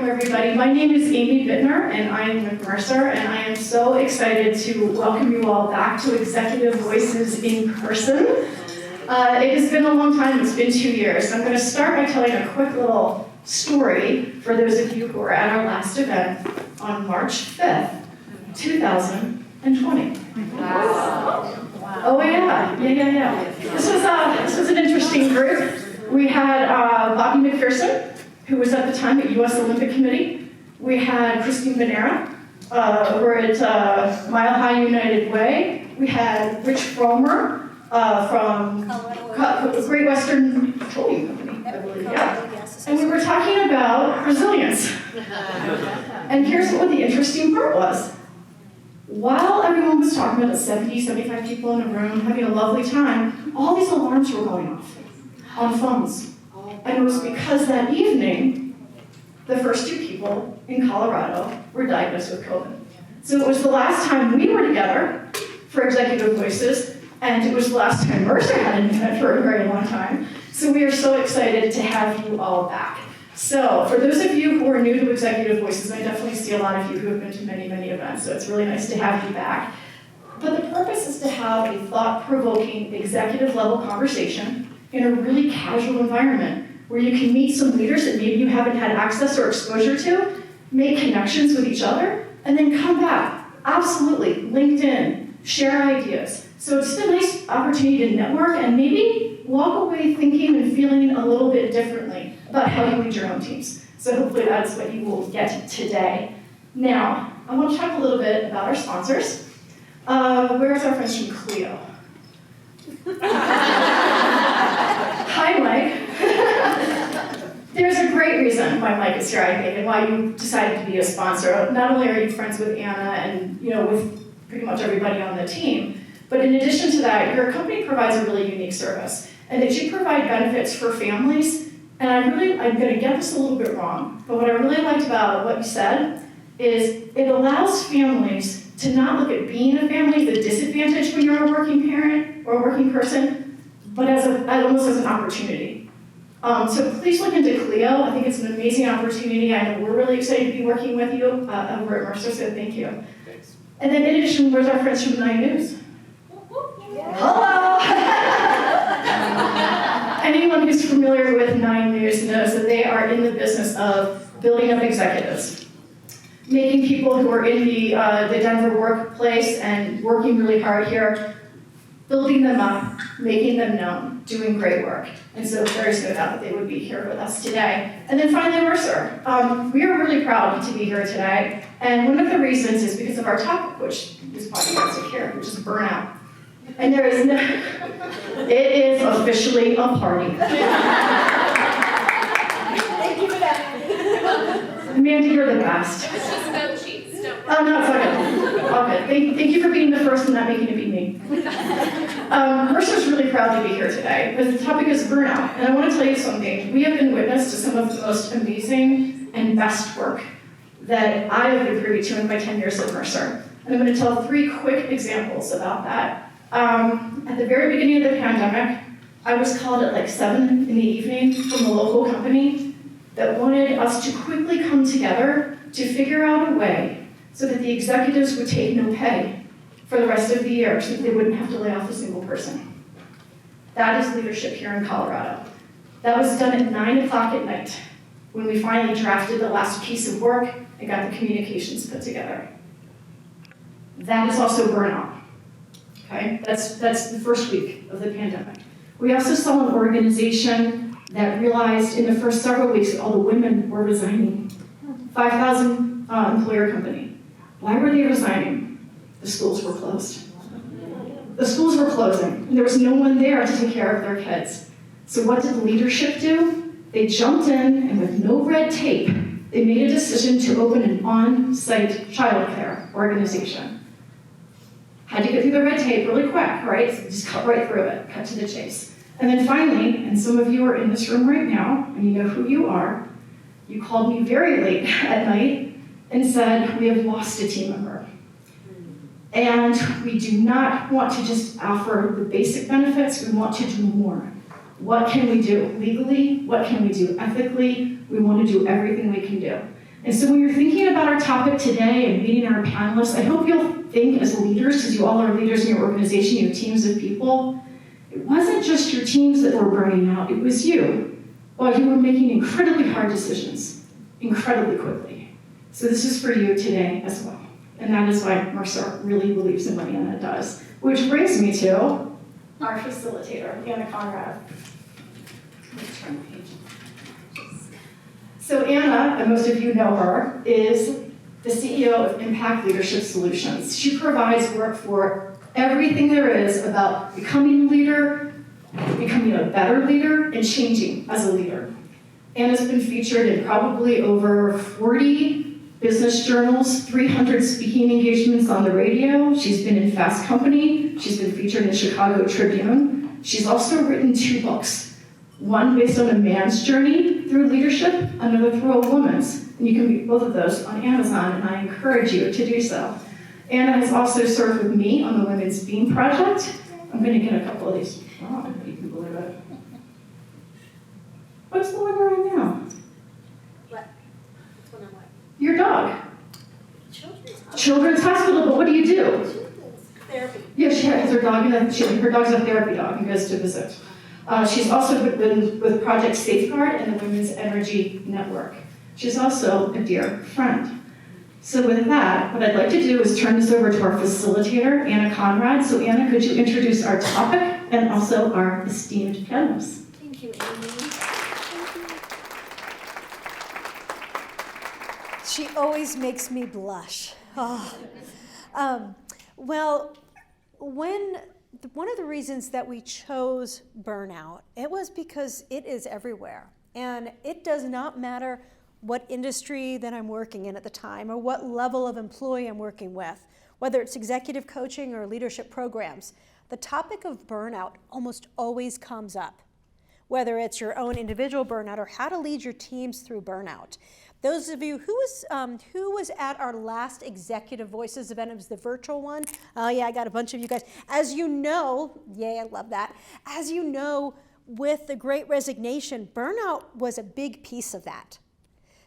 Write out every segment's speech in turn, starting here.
everybody. My name is Amy Bittner, and I am with Mercer, and I am so excited to welcome you all back to Executive Voices in person. It has been a long time. It's been 2 years. I'm going to start by telling a quick little story for those of you who were at our last event on March 5th, 2020. Wow. Oh yeah. This was an interesting group. We had Bobby McPherson, who was at the time at U.S. Olympic Committee. We had Christine Venera over at Mile High United Way. We had Rich Fromer from Great Western Petroleum Company, I believe. Yeah. And we were talking about resilience. And here's what the interesting part was. While everyone was talking about the 70, 75 people in a room having a lovely time, all these alarms were going off on phones. And it was because that evening, the first 2 people in Colorado were diagnosed with COVID. So it was the last time we were together for Executive Voices, and it was the last time Mercer had an event for a very long time. So we are so excited to have you all back. So for those of you who are new to Executive Voices, I definitely see a lot of you who have been to many, many events, so it's really nice to have you back. But the purpose is to have a thought-provoking executive-level conversation in a really casual environment where you can meet some leaders that maybe you haven't had access or exposure to, make connections with each other, and then come back. Absolutely, LinkedIn, share ideas. So it's just a nice opportunity to network and maybe walk away thinking and feeling a little bit differently about how you lead your own teams. So hopefully that's what you will get today. Now, I want to talk a little bit about our sponsors. Where's our friends from Clio? Hi, Mike. There's a great reason why Mike is here, I think, and why you decided to be a sponsor. Not only are you friends with Anna and with pretty much everybody on the team, but in addition to that, your company provides a really unique service, and that you provide benefits for families. And I'm going to get this a little bit wrong, but what I really liked about what you said is it allows families to not look at being a family as a disadvantage when you're a working parent or a working person, but almost as an opportunity. So please look into Clio. I think it's an amazing opportunity. I know we're really excited to be working with you over at Mercer, so thank you. Thanks. And then in addition, where's our friends from 9 News? Hello! Anyone who's familiar with 9 News knows that they are in the business of building up executives, making people who are in the Denver workplace and working really hard here, building them up, making them known, doing great work. And so there's no doubt that they would be here with us today. And then finally, Mercer. We are really proud to be here today. And one of the reasons is because of our topic, which is podcast here, which is burnout. And there is it is officially a party. Thank you for that. Amanda, you're the best. It's just no cheats, don't worry. Oh, no, it's okay. All good. Thank you for being the first and not making it be me. Mercer's really proud to be here today because the topic is burnout. And I want to tell you something. We have been witness to some of the most amazing and best work that I have been privy to in my 10 years at Mercer. And I'm going to tell 3 quick examples about that. At the very beginning of the pandemic, I was called at like 7 in the evening from a local company that wanted us to quickly come together to figure out a way so that the executives would take no pay for the rest of the year so that they wouldn't have to lay off a single person. That is leadership here in Colorado. That was done at 9 o'clock at night when we finally drafted the last piece of work and got the communications put together. That is also burnout. Okay, that's the first week of the pandemic. We also saw an organization that realized in the first several weeks that all the women were resigning. 5,000 employer company. Why were they resigning? The schools were closed. The schools were closing, and there was no one there to take care of their kids. So what did leadership do? They jumped in, and with no red tape, they made a decision to open an on-site childcare organization. Had to get through the red tape really quick, right? So just cut right through it, cut to the chase. And then finally, and some of you are in this room right now, and you know who you are, you called me very late at night and said, we have lost a team member. And we do not want to just offer the basic benefits, we want to do more. What can we do legally? What can we do ethically? We want to do everything we can do. And so when you're thinking about our topic today and meeting our panelists, I hope you'll think as leaders, because you all are leaders in your organization, you have teams of people. It wasn't just your teams that were burning out, it was you. While you were making incredibly hard decisions, incredibly quickly. So this is for you today as well. And that is why Mercer really believes in what Anna does. Which brings me to our facilitator, Anna Conrad. Let's turn the page. So Anna, and most of you know her, is the CEO of Impact Leadership Solutions. She provides work for everything there is about becoming a leader, becoming a better leader, and changing as a leader. Anna's been featured in probably over 40 business journals, 300 speaking engagements on the radio. She's been in Fast Company. She's been featured in Chicago Tribune. She's also written 2 books. One based on a man's journey through leadership, another through a woman's. And you can read both of those on Amazon, and I encourage you to do so. Anna has also served with me on the Women's Beam Project. I'm going to get a couple of these. Oh, you can believe it. What's the one you're on now? What? What's one on what? Your dog. Children's Children's Hospital, but what do you do? Children's therapy. Yeah, she has her dog, her dog's a therapy dog and goes to visit. She's also been with Project Safeguard and the Women's Energy Network. She's also a dear friend. So with that, what I'd like to do is turn this over to our facilitator, Anna Conrad. So Anna, could you introduce our topic and also our esteemed panelists? Thank you, Amy. She always makes me blush. Oh. Well, one of the reasons that we chose burnout, it was because it is everywhere. And it does not matter what industry that I'm working in at the time or what level of employee I'm working with, whether it's executive coaching or leadership programs. The topic of burnout almost always comes up, whether it's your own individual burnout or how to lead your teams through burnout. Those of you, who was at our last Executive Voices event? It was the virtual one. Oh yeah, I got a bunch of you guys. As you know, yay, I love that. As you know, with the Great Resignation, burnout was a big piece of that.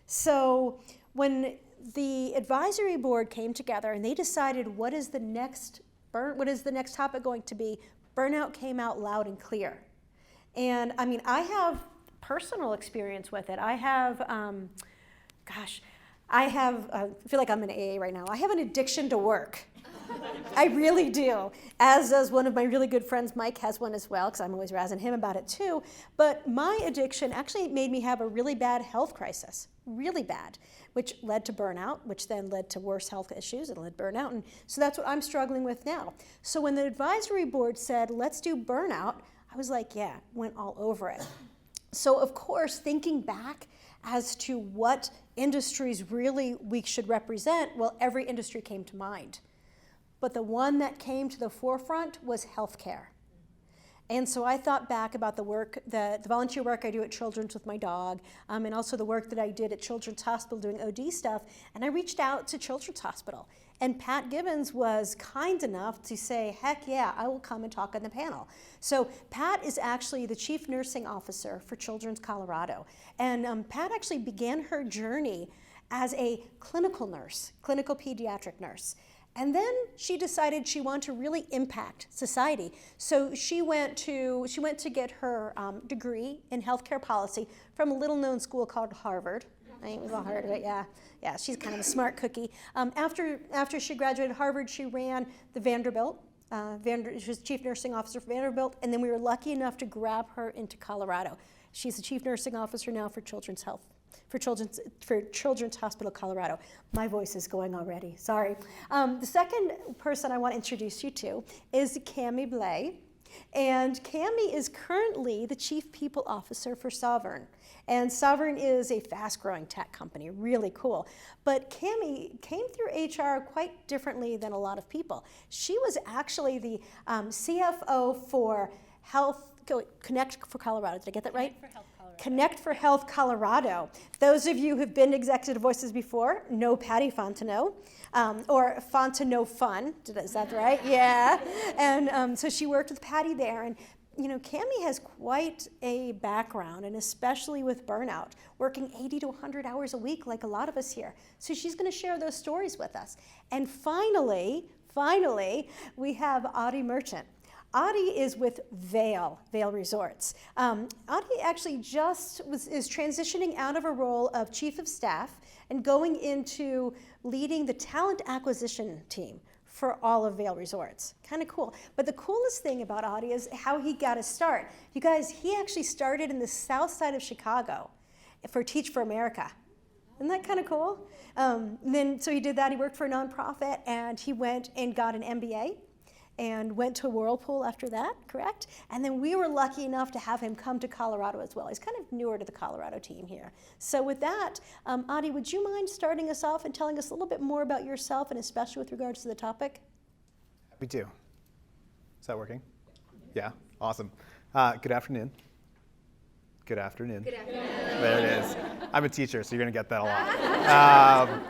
So when the advisory board came together and they decided what is the next topic going to be, burnout came out loud and clear. And I mean, I have personal experience with it. I have, I feel like I'm in AA right now. I have an addiction to work. I really do. As does one of my really good friends, Mike, has one as well, because I'm always razzing him about it too. But my addiction actually made me have a really bad health crisis, really bad, which led to burnout, which then led to worse health issues and led to burnout. And so that's what I'm struggling with now. So when the advisory board said, let's do burnout, I was like, yeah, went all over it. So of course, thinking back as to what industries really we should represent, well, every industry came to mind. But the one that came to the forefront was healthcare. And so I thought back about the work, the volunteer work I do at Children's with my dog, and also the work that I did at Children's Hospital doing OD stuff, and I reached out to Children's Hospital. And Pat Gibbons was kind enough to say, heck yeah, I will come and talk on the panel. So Pat is actually the Chief Nursing Officer for Children's Colorado. And Pat actually began her journey as a clinical nurse, clinical pediatric nurse. And then she decided she wanted to really impact society. So she went to get her degree in healthcare policy from a little-known school called Harvard. I ain't all heard of it, yeah. Yeah, she's kind of a smart cookie. After she graduated Harvard, she ran the Vanderbilt. She was Chief Nursing Officer for Vanderbilt, and then we were lucky enough to grab her into Colorado. She's the Chief Nursing Officer now for Children's Hospital Colorado. My voice is going already, sorry. The second person I want to introduce you to is Cammie Blais. And Cammie is currently the Chief People Officer for Sovrn. And Sovrn is a fast-growing tech company, really cool. But Cammie came through HR quite differently than a lot of people. She was actually the CFO for Connect for Colorado. Did I get that right? Connect for Health Colorado. Those of you who've been to Executive Voices before know Patty Fontenot, or Fontenot Fun. Is that right? Yeah. And so she worked with Patty there. And Cammie has quite a background, and especially with burnout, working 80 to 100 hours a week like a lot of us here. So she's going to share those stories with us. And finally, we have Audie Merchant. Audie is with Vail Resorts. Audie actually is transitioning out of a role of chief of staff and going into leading the talent acquisition team for all of Vail Resorts. Kind of cool. But the coolest thing about Audie is how he got his start. You guys, he actually started in the south side of Chicago for Teach for America. Isn't that kind of cool? So he did that. He worked for a nonprofit, and he went and got an MBA and went to Whirlpool after that, correct? And then we were lucky enough to have him come to Colorado as well. He's kind of newer to the Colorado team here. So with that, Audie, would you mind starting us off and telling us a little bit more about yourself, and especially with regards to the topic? Happy to. Is that working? Yeah, awesome. Good afternoon. Good afternoon. Good afternoon. There it is. I'm a teacher, so you're going to get that a lot.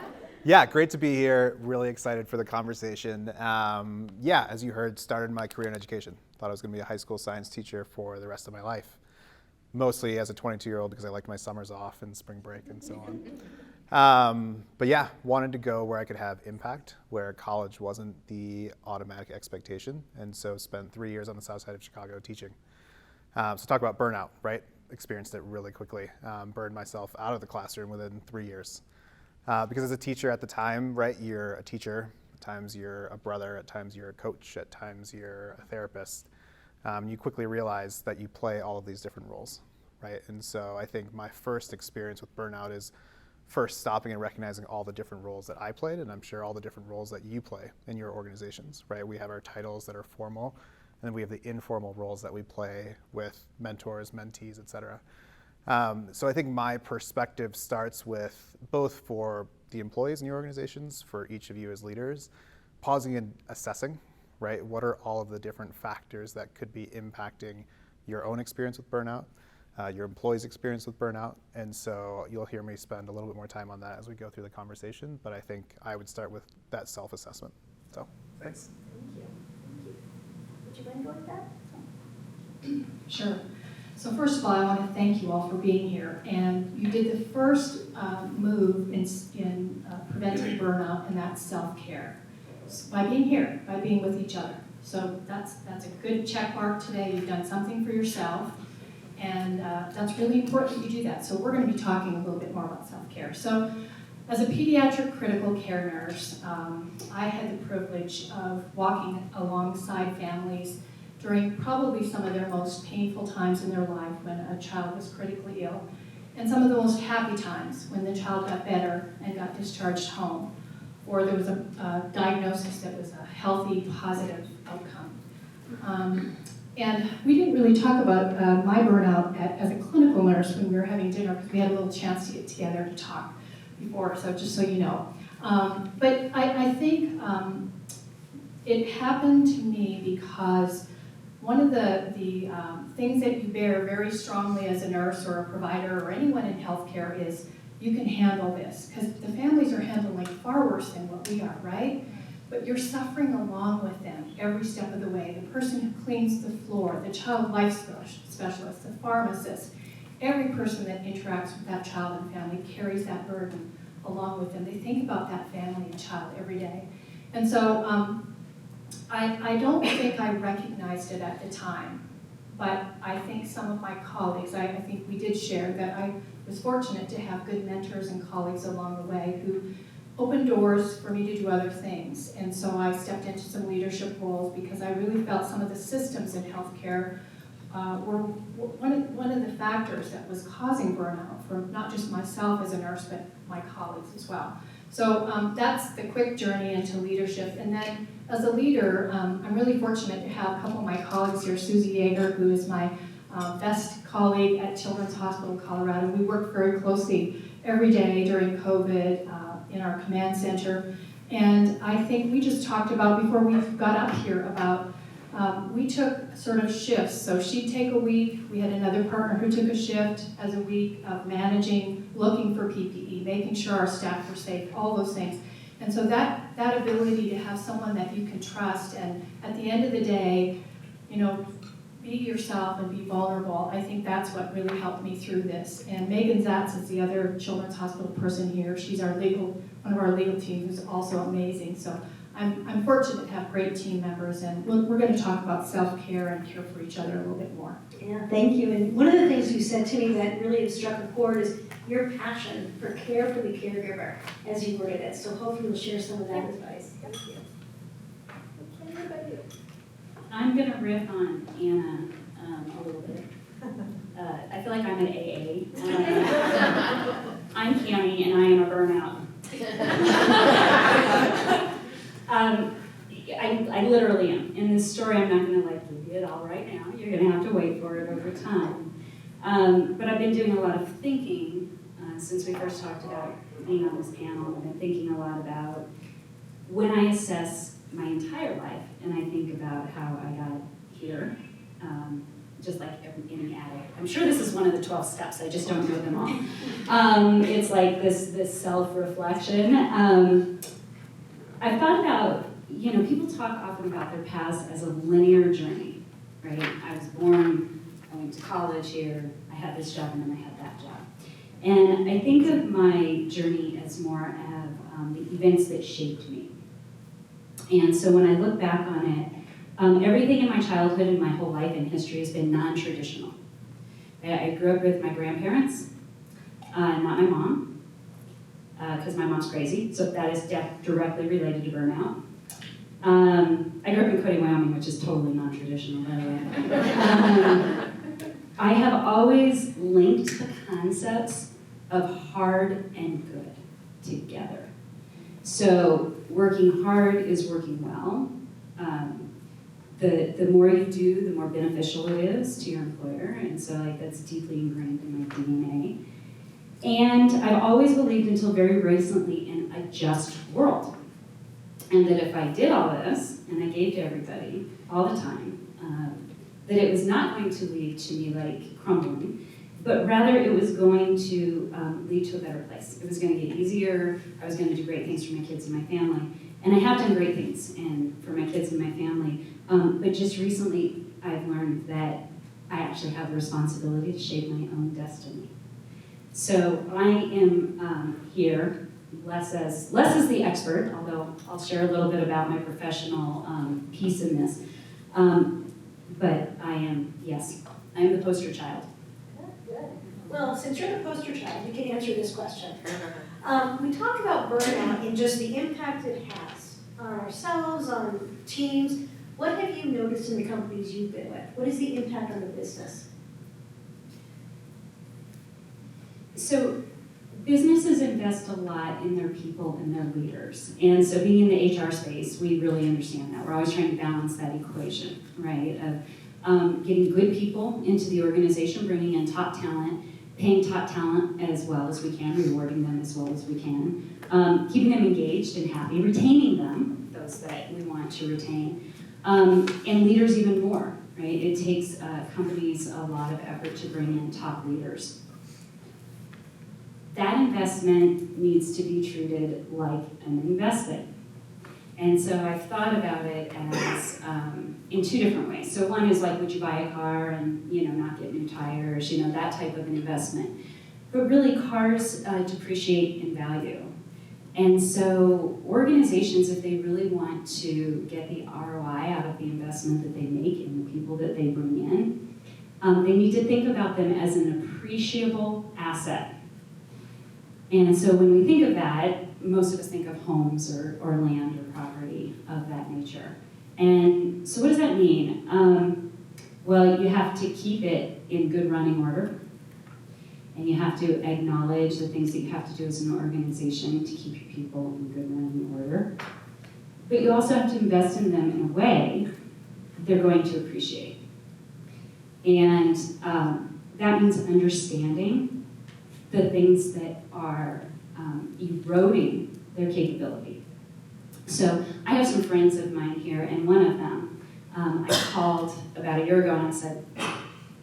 Yeah, great to be here. Really excited for the conversation. As you heard, started my career in education. Thought I was going to be a high school science teacher for the rest of my life. Mostly as a 22-year-old because I liked my summers off and spring break and so on. Wanted to go where I could have impact, where college wasn't the automatic expectation, and so spent 3 years on the south side of Chicago teaching. So talk about burnout, right? Experienced it really quickly. Burned myself out of the classroom within 3 years. Because as a teacher at the time, right, you're a teacher, at times you're a brother, at times you're a coach, at times you're a therapist. You quickly realize that you play all of these different roles, right? And so I think my first experience with burnout is first stopping and recognizing all the different roles that I played, and I'm sure all the different roles that you play in your organizations, right? We have our titles that are formal, and then we have the informal roles that we play with mentors, mentees, et cetera. So I think my perspective starts with both for the employees in your organizations, for each of you as leaders, pausing and assessing, right? What are all of the different factors that could be impacting your own experience with burnout, your employees' experience with burnout? And so you'll hear me spend a little bit more time on that as we go through the conversation, but I think I would start with that self-assessment. So, thanks. Thank you. Would you mind going with that? Sure. So first of all, I want to thank you all for being here. And you did the first move in preventing burnout, and that's self-care. So by being here, by being with each other. So that's a good check mark today. You've done something for yourself, and that's really important that you do that. So we're going to be talking a little bit more about self-care. So as a pediatric critical care nurse, I had the privilege of walking alongside families during probably some of their most painful times in their life when a child was critically ill, and some of the most happy times when the child got better and got discharged home, or there was a diagnosis that was a healthy, positive outcome. And we didn't really talk about my burnout as a clinical nurse when we were having dinner, because we had a little chance to get together to talk before, so just so you know. But I think it happened to me because one of the things that you bear very strongly as a nurse or a provider or anyone in healthcare is you can handle this, because the families are handling far worse than what we are, right? But you're suffering along with them every step of the way. The person who cleans the floor, the child life specialist, the pharmacist, every person that interacts with that child and family carries that burden along with them. They think about that family and child every day. And so I don't think I recognized it at the time, but I think some of my colleagues, I think we did share that I was fortunate to have good mentors and colleagues along the way who opened doors for me to do other things. And so I stepped into some leadership roles because I really felt some of the systems in healthcare were one of the factors that was causing burnout for not just myself as a nurse, but my colleagues as well. So that's the quick journey into leadership. And then as a leader, I'm really fortunate to have a couple of my colleagues here. Susie Yeager, who is my best colleague at Children's Hospital Colorado. We worked very closely every day during COVID in our command center. And I think we just talked about, before we got up here, about we took sort of shifts. So she'd take a week. We had another partner who took a shift as a week of managing, looking for PPE, making sure our staff were safe, all those things. And so that ability to have someone that you can trust, and at the end of the day, you know, be yourself and be vulnerable. I think that's what really helped me through this. And Megan Zatz is the other Children's Hospital person here. She's one of our legal team, who's also amazing. So I'm fortunate to have great team members, and we're going to talk about self-care and care for each other a little bit more. Yeah, thank you. And one of the things you said to me that really struck a chord is your passion for care for the caregiver, as you worded it. So hopefully we'll share some of that advice. Thank you. Okay, what about you? I'm going to riff on Anna a little bit. I feel like I'm an AA. I'm Cammie, and I am a burnout. I literally am. In this story, I'm not going to give you it all right now. You're going to have to wait for it over time. But I've been doing a lot of thinking since we first talked about being on this panel. I've been thinking a lot about when I assess my entire life, and I think about how I got here, just like any adult. I'm sure this is one of the 12 steps, I just don't know them all. It's like this self-reflection. I've thought about, people talk often about their past as a linear journey, right? I was born, I went to college here, I had this job, and then I had that job. And I think of my journey as more of the events that shaped me. And so when I look back on it, everything in my childhood and my whole life and history has been non-traditional. I grew up with my grandparents, not my mom, because my mom's crazy, so that is directly related to burnout. I grew up in Cody, Wyoming, which is totally non-traditional, by the way. I have always linked the concepts of hard and good together. So working hard is working well. The more you do, the more beneficial it is to your employer, and so that's deeply ingrained in my DNA. And I've always believed until very recently in a just world. And that if I did all this, and I gave to everybody all the time, that it was not going to lead to me crumbling, but rather it was going to lead to a better place. It was going to get easier. I was going to do great things for my kids and my family. And I have done great things for my kids and my family. But just recently, I've learned that I actually have the responsibility to shape my own destiny. So I am here less as the expert, although I'll share a little bit about my professional piece in this. But I am the poster child. Good. Well, since you're the poster child, you can answer this question. We talk about burnout and just the impact it has on ourselves, on teams. What have you noticed in the companies you've been with? What is the impact on the business? So businesses invest a lot in their people and their leaders. And so being in the HR space, we really understand that. We're always trying to balance that equation, right? Of getting good people into the organization, bringing in top talent, paying top talent as well as we can, rewarding them as well as we can, keeping them engaged and happy, retaining them, those that we want to retain, and leaders even more, right? It takes companies a lot of effort to bring in top leaders. That investment needs to be treated like an investment. And so I've thought about it as in two different ways. So one is would you buy a car and not get new tires, that type of an investment. But really cars depreciate in value. And so organizations, if they really want to get the ROI out of the investment that they make in the people that they bring in, they need to think about them as an appreciable asset. And so when we think of that, most of us think of homes or land or property of that nature. And so what does that mean? Well, you have to keep it in good running order. And you have to acknowledge the things that you have to do as an organization to keep your people in good running order. But you also have to invest in them in a way they're going to appreciate. And that means understanding the things that are eroding their capability. So I have some friends of mine here, and one of them I called about a year ago and I said,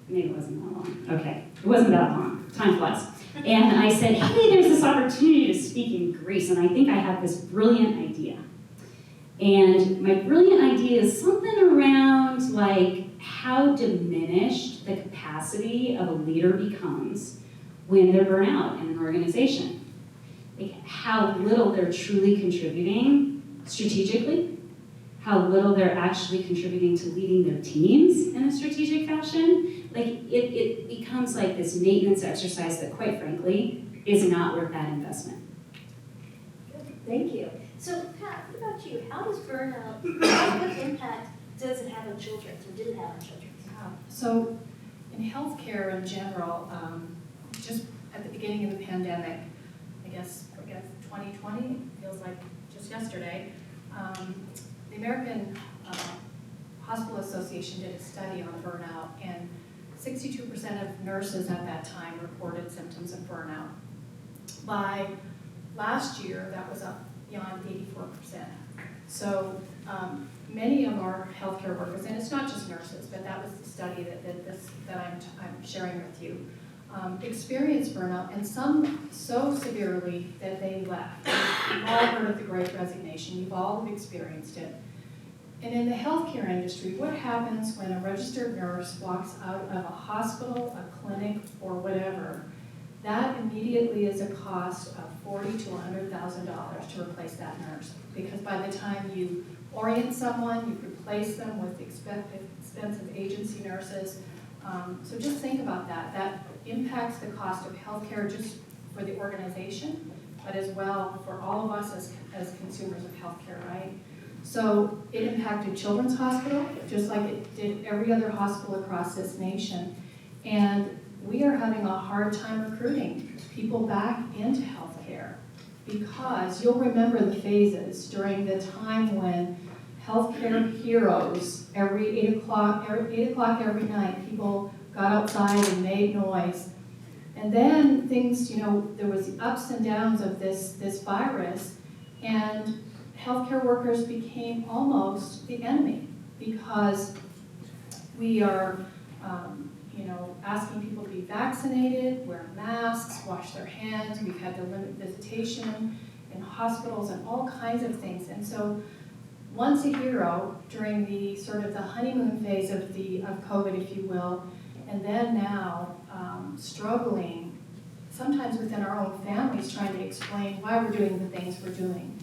maybe it wasn't that long. Okay, it wasn't that long. Time flies. And I said, hey, there's this opportunity to speak in Greece, and I think I have this brilliant idea. And my brilliant idea is something around how diminished the capacity of a leader becomes when they're burnt out in an organization. Like how little they're truly contributing strategically, how little they're actually contributing to leading their teams in a strategic fashion. Like it becomes like this maintenance exercise that, quite frankly, is not worth that investment. Good, thank you. So Pat, what about you? How does burnout, what impact does it have on children, or did it have on children? So in healthcare in general, just at the beginning of the pandemic, I guess 2020, feels like just yesterday, the American Hospital Association did a study on burnout, and 62% of nurses at that time reported symptoms of burnout. By last year, that was up beyond 84%. So many of our healthcare workers, and it's not just nurses, but that was the study that I'm sharing with you, experienced burnout, and some so severely that they left. You've all heard of the Great Resignation. You've all experienced it. And in the healthcare industry, what happens when a registered nurse walks out of a hospital, a clinic, or whatever? That immediately is a cost of $40,000 to $100,000 to replace that nurse. Because by the time you orient someone, you replace them with expensive agency nurses. So just think about that. That impacts the cost of healthcare just for the organization, but as well for all of us as consumers of healthcare, right? So it impacted Children's Hospital, just like it did every other hospital across this nation. And we are having a hard time recruiting people back into healthcare because you'll remember the phases during the time when healthcare heroes, every 8 o'clock every night, people got outside and made noise. And then things, there was the ups and downs of this virus, and healthcare workers became almost the enemy because we are asking people to be vaccinated, wear masks, wash their hands. We've had to limit visitation in hospitals and all kinds of things. And so once a hero during the sort of the honeymoon phase of COVID, if you will, and then now struggling, sometimes within our own families, trying to explain why we're doing the things we're doing.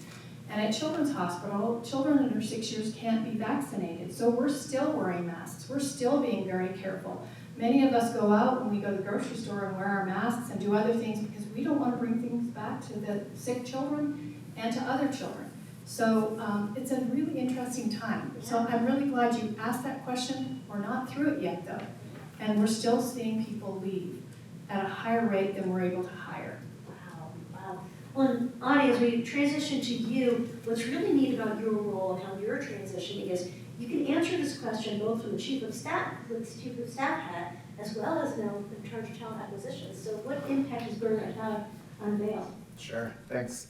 And at Children's Hospital, children under 6 years can't be vaccinated, so we're still wearing masks. We're still being very careful. Many of us go out when we go to the grocery store and wear our masks and do other things because we don't want to bring things back to the sick children and to other children. So it's a really interesting time. So I'm really glad you asked that question. We're not through it yet, though. And we're still seeing people leave at a higher rate than we're able to hire. Wow. Well, and Ani, as we transition to you, what's really neat about your role and how you're transitioning is you can answer this question both from the chief of staff hat, as well as now in charge of talent acquisition. So what impact has burnout had on Vail? Sure, thanks.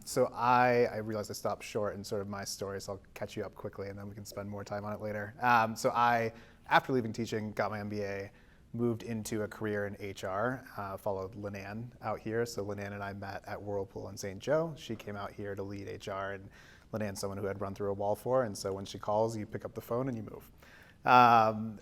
So I realized I stopped short in sort of my story, so I'll catch you up quickly and then we can spend more time on it later. So I, after leaving teaching, got my MBA, moved into a career in HR, followed Linan out here. So Linan and I met at Whirlpool in St. Joe. She came out here to lead HR, and Linan's someone who had run through a wall for, and so when she calls, you pick up the phone and you move.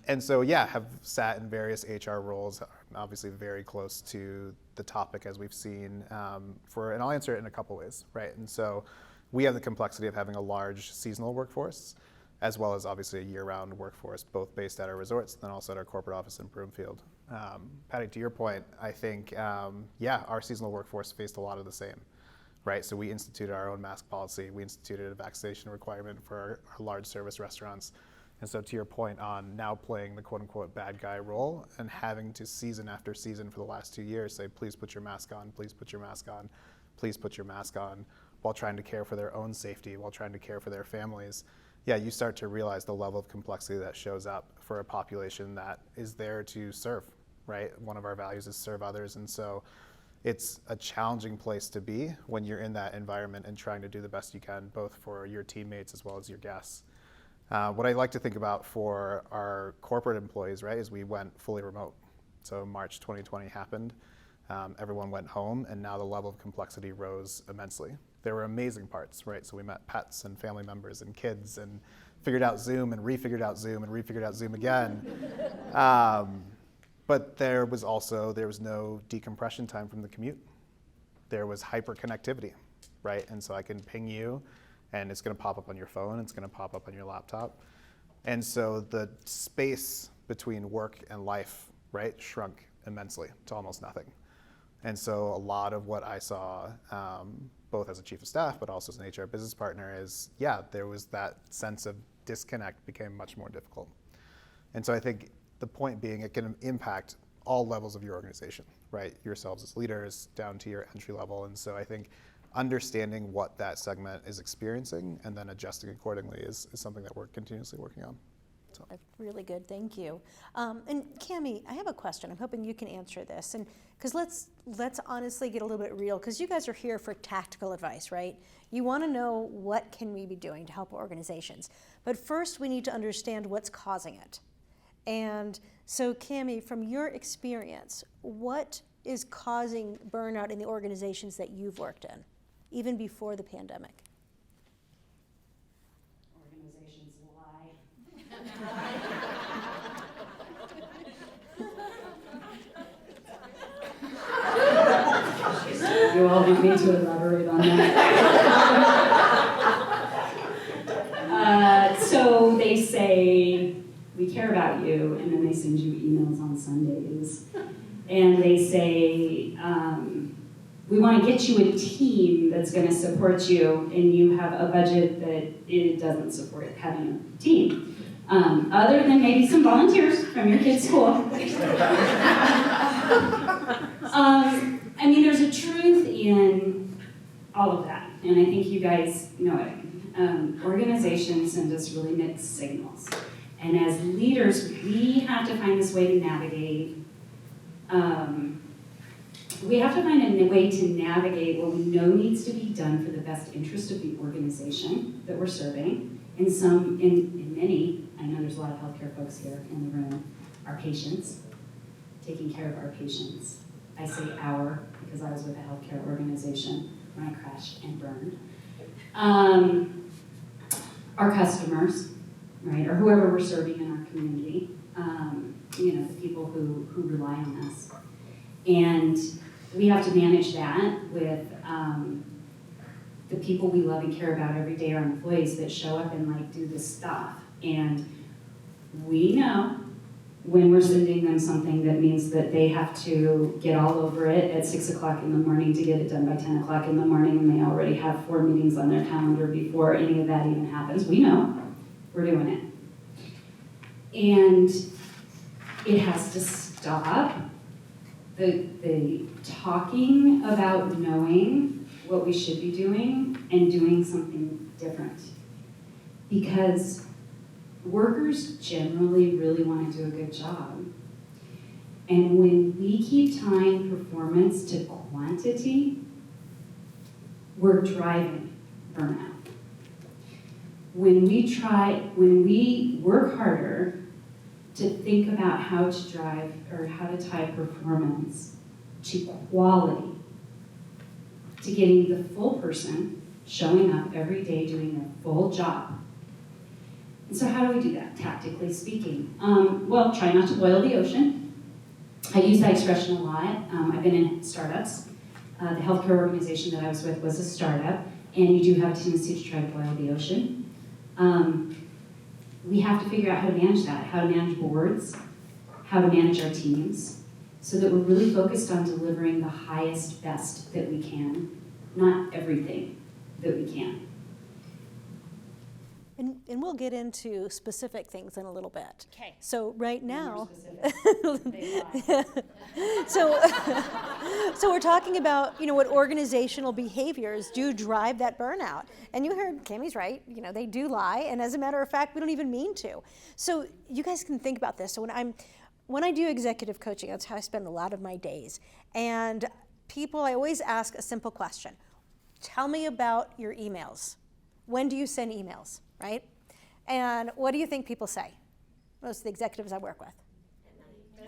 And so yeah, have sat in various HR roles, obviously very close to the topic as we've seen, and I'll answer it in a couple ways, right? And so we have the complexity of having a large seasonal workforce, as well as obviously a year-round workforce, both based at our resorts and then also at our corporate office in Broomfield. Patty, to your point, I think, our seasonal workforce faced a lot of the same, right? So we instituted our own mask policy. We instituted a vaccination requirement for our large service restaurants. And so to your point on now playing the quote unquote bad guy role and having to season after season for the last 2 years say, please put your mask on, please put your mask on, please put your mask on, while trying to care for their own safety, while trying to care for their families, yeah, you start to realize the level of complexity that shows up for a population that is there to serve, right? One of our values is serve others. And so it's a challenging place to be when you're in that environment and trying to do the best you can, both for your teammates as well as your guests. What I like to think about for our corporate employees, right, is we went fully remote. So March 2020 happened, everyone went home, and now the level of complexity rose immensely. There were amazing parts, right? So we met pets and family members and kids and figured out Zoom and refigured out Zoom and refigured out Zoom again. But there was no decompression time from the commute. There was hyperconnectivity, right? And so I can ping you, and it's going to pop up on your phone, it's going to pop up on your laptop. And so the space between work and life, right, shrunk immensely to almost nothing. And so a lot of what I saw, both as a chief of staff, but also as an HR business partner, is, yeah, there was that sense of disconnect became much more difficult. And so I think the point being, it can impact all levels of your organization, right? Yourselves as leaders down to your entry level. And so I think understanding what that segment is experiencing and then adjusting accordingly is something that we're continuously working on. So. That's really good, thank you. And Cammie, I have a question. I'm hoping you can answer this. And because let's honestly get a little bit real, because you guys are here for tactical advice, right? You want to know what can we be doing to help organizations. But first we need to understand what's causing it. And so Cammie, from your experience, what is causing burnout in the organizations that you've worked in, even before the pandemic? Organizations lie. You all want me to elaborate on that? So they say, we care about you, and then they send you emails on Sundays. And they say, we want to get you a team that's going to support you, and you have a budget that it doesn't support having a team. Other than maybe some volunteers from your kid's school. I mean, there's a truth in all of that, and I think you guys know it. Organizations send us really mixed signals. And as leaders, we have to find this way to navigate. We have to find a way to navigate what we know needs to be done for the best interest of the organization that we're serving. In many, I know there's a lot of healthcare folks here in the room, our patients, taking care of our patients. I say our, because I was with a healthcare organization when I crashed and burned. Our customers, right, or whoever we're serving in our community, the people who rely on us. And we have to manage that with the people we love and care about every day, our employees that show up and do this stuff. And we know when we're sending them something that means that they have to get all over it at 6 o'clock in the morning to get it done by 10 o'clock in the morning, and they already have 4 meetings on their calendar before any of that even happens. We know we're doing it. And it has to stop. The talking about knowing what we should be doing and doing something different. Because workers generally really want to do a good job. And when we keep tying performance to quantity, we're driving burnout. When we work harder to think about how to drive or how to tie performance to quality, to getting the full person showing up every day doing their full job. And so how do we do that, tactically speaking? Well, try not to boil the ocean. I use that expression a lot. I've been in startups. The healthcare organization that I was with was a startup, and you do have a tendency to try to boil the ocean. We have to figure out how to manage that, how to manage boards, how to manage our teams, so that we're really focused on delivering the highest, best that we can, not everything that we can. And we'll get into specific things in a little bit. Okay. So right now, So so we're talking about what organizational behaviors do drive that burnout. And you heard Cammie's right. They do lie, and as a matter of fact, we don't even mean to. So you guys can think about this. So when I do executive coaching, that's how I spend a lot of my days. And I always ask a simple question: tell me about your emails. When do you send emails? Right? And what do you think people say? Most of the executives I work with.